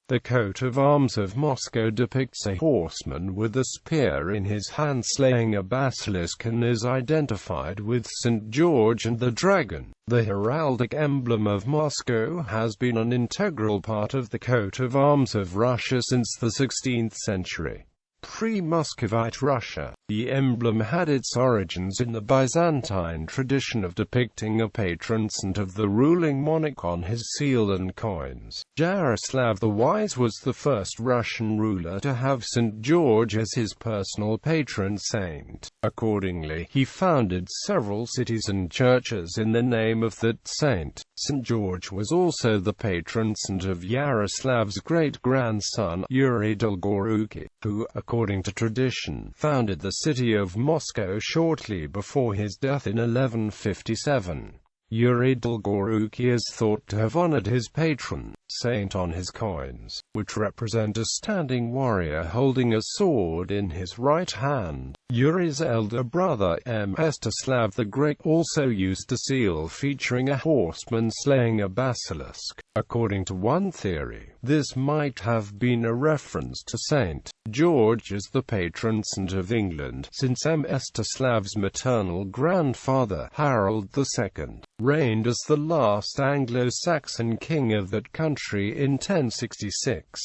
The coat of arms of Moscow depicts a horseman with a spear in his hand slaying a basilisk and is identified with St. George and the dragon. The heraldic emblem of Moscow has been an integral part of the coat of arms of Russia since the 16th century. Pre-Muscovite Russia, the emblem had its origins in the Byzantine tradition of depicting a patron saint of the ruling monarch on his seal and coins. Yaroslav the Wise was the first Russian ruler to have St. George as his personal patron saint. Accordingly, he founded several cities and churches in the name of that saint. St. George was also the patron saint of Yaroslav's great-grandson, Yuri Dolgoruki, who, according to tradition, founded the city of Moscow shortly before his death in 1157. Yuri Dolgoruki is thought to have honored his patron saint on his coins, which represent a standing warrior holding a sword in his right hand. Yuri's elder brother Mstislav the Great also used a seal featuring a horseman slaying a basilisk. According to one theory, this might have been a reference to St. George as the patron saint of England, since Mstislav's maternal grandfather, Harold II, reigned as the last Anglo-Saxon king of that country in 1066.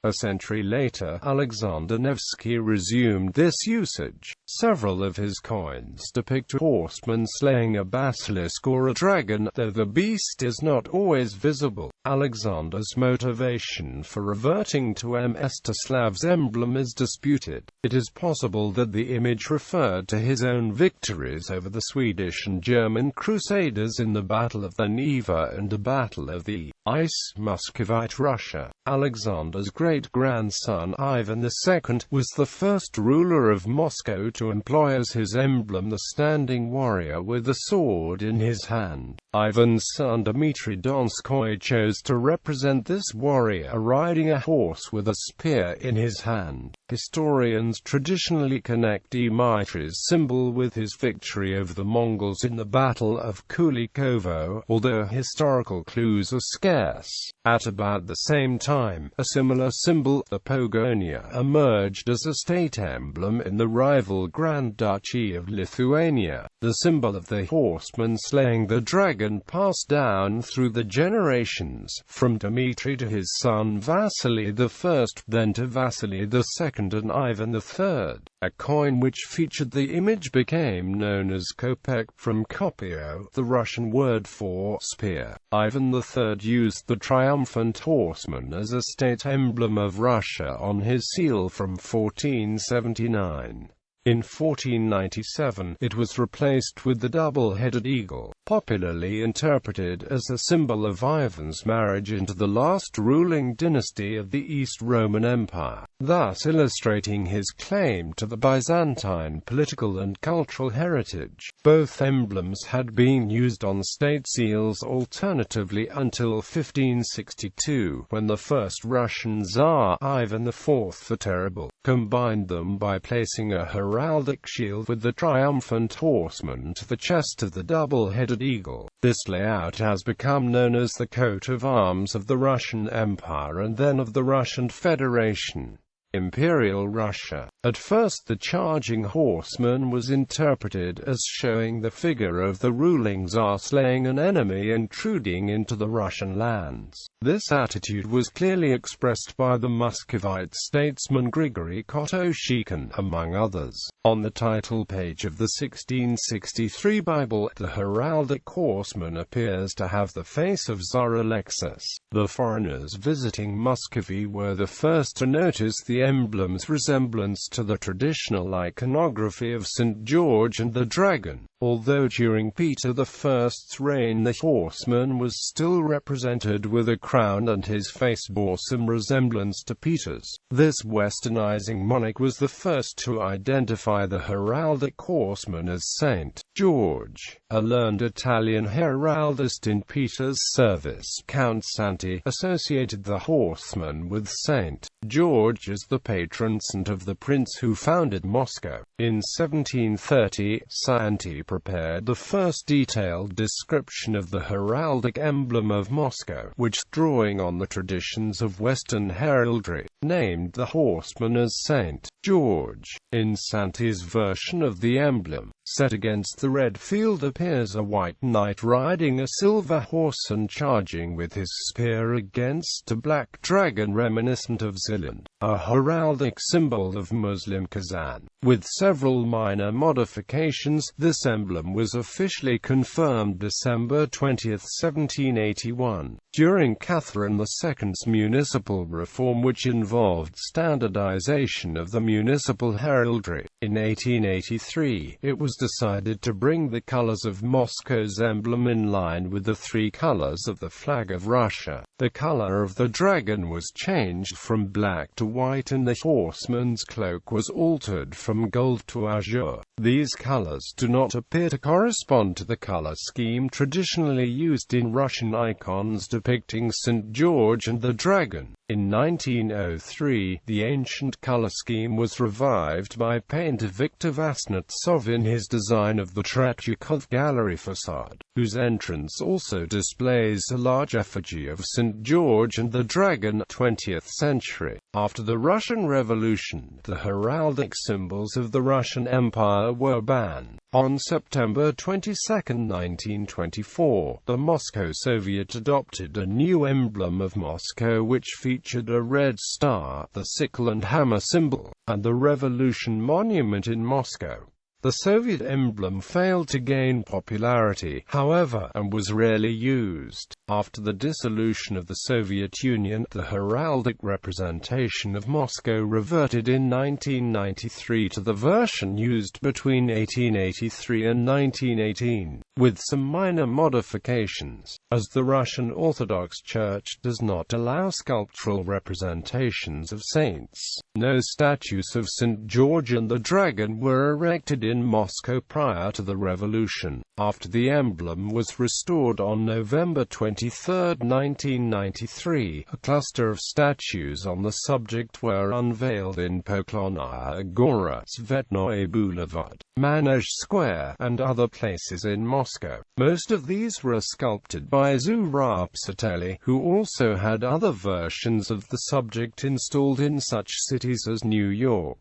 A century later, Alexander Nevsky resumed this usage. Several of his coins depict a horseman slaying a basilisk or a dragon, though the beast is not always visible. Alexander's motivation for reverting to Mstislav's emblem is disputed. It is possible that the image referred to his own victories over the Swedish and German crusaders in the Battle of the Neva and the Battle of the Ice. Muscovite Russia. Alexander's great-grandson Ivan II was the first ruler of Moscow to employ as his emblem the standing warrior with a sword in his hand. Ivan's son Dmitry Donskoy chose to represent this warrior riding a horse with a spear in his hand. Historians traditionally connect Dmitry's symbol with his victory over the Mongols in the Battle of Kulikovo, although historical clues are scarce. At about the same time, a similar symbol, the Pogonia, emerged as a state emblem in the rival Grand Duchy of Lithuania. The symbol of the horseman slaying the dragon passed down through the generations, from Dmitry to his son Vasily I, then to Vasily II and Ivan III. A coin which featured the image became known as kopek, from kopio, the Russian word for spear. Ivan III used the triumphant horseman as a state emblem of Russia on his seal from 1479. In 1497, it was replaced with the double-headed eagle, popularly interpreted as a symbol of Ivan's marriage into the last ruling dynasty of the East Roman Empire, thus illustrating his claim to the Byzantine political and cultural heritage. Both emblems had been used on state seals alternatively until 1562, when the first Russian Tsar, Ivan IV the Terrible, combined them by placing a heraldic shield with the triumphant horseman to the chest of the double-headed eagle. This layout has become known as the coat of arms of the Russian Empire and then of the Russian Federation. Imperial Russia. At first the charging horseman was interpreted as showing the figure of the ruling Tsar slaying an enemy intruding into the Russian lands. This attitude was clearly expressed by the Muscovite statesman Grigory Kotoshkin, among others. On the title page of the 1663 Bible, the heraldic horseman appears to have the face of Tsar Alexis. The foreigners visiting Muscovy were the first to notice the emblem's resemblance to the traditional iconography of St. George and the dragon. Although during Peter I's reign the horseman was still represented with a crown and his face bore some resemblance to Peter's, this westernizing monarch was the first to identify the heraldic horseman as St. George. A learned Italian heraldist in Peter's service, Count Santi, associated the horseman with St. George as the patron saint of the Prince prince who founded Moscow. In 1730, Santi prepared the first detailed description of the heraldic emblem of Moscow, which, drawing on the traditions of Western heraldry, named the horseman as Saint George. In Santi's version of the emblem, set against the red field appears a white knight riding a silver horse and charging with his spear against a black dragon reminiscent of Zealand, a heraldic symbol of Muslim Kazan. With several minor modifications, this emblem was officially confirmed December 20, 1781, during Catherine II's municipal reform, which involved standardization of the municipal heraldry. In 1883, it was decided to bring the colors of Moscow's emblem in line with the three colors of the flag of Russia. The color of the dragon was changed from black to white, and the horseman's cloak was altered from gold to azure. These colors do not appear to correspond to the color scheme traditionally used in Russian icons depicting St. George and the dragon. In 1903, the ancient color scheme was revived by painter Viktor Vasnetsov in his design of the Tretyakov Gallery facade, whose entrance also displays a large effigy of St. George and the dragon. 20th century. After the Russian Revolution, the heraldic symbols of the Russian Empire were banned. On September 22, 1924, the Moscow Soviet adopted a new emblem of Moscow which featured a red star, the sickle and hammer symbol, and the Revolution Monument in Moscow. The Soviet emblem failed to gain popularity, however, and was rarely used. After the dissolution of the Soviet Union, the heraldic representation of Moscow reverted in 1993 to the version used between 1883 and 1918, with some minor modifications, as the Russian Orthodox Church does not allow sculptural representations of saints. No statues of St. George and the Dragon were erected in Moscow prior to the revolution. After the emblem was restored on November 23, 1993, a cluster of statues on the subject were unveiled in Poklonnaya Gora, Tsvetnoy Boulevard, Manoj Square, and other places in Moscow. Most of these were sculpted by Zurab Sateli, who also had other versions of the subject installed in such cities as New York,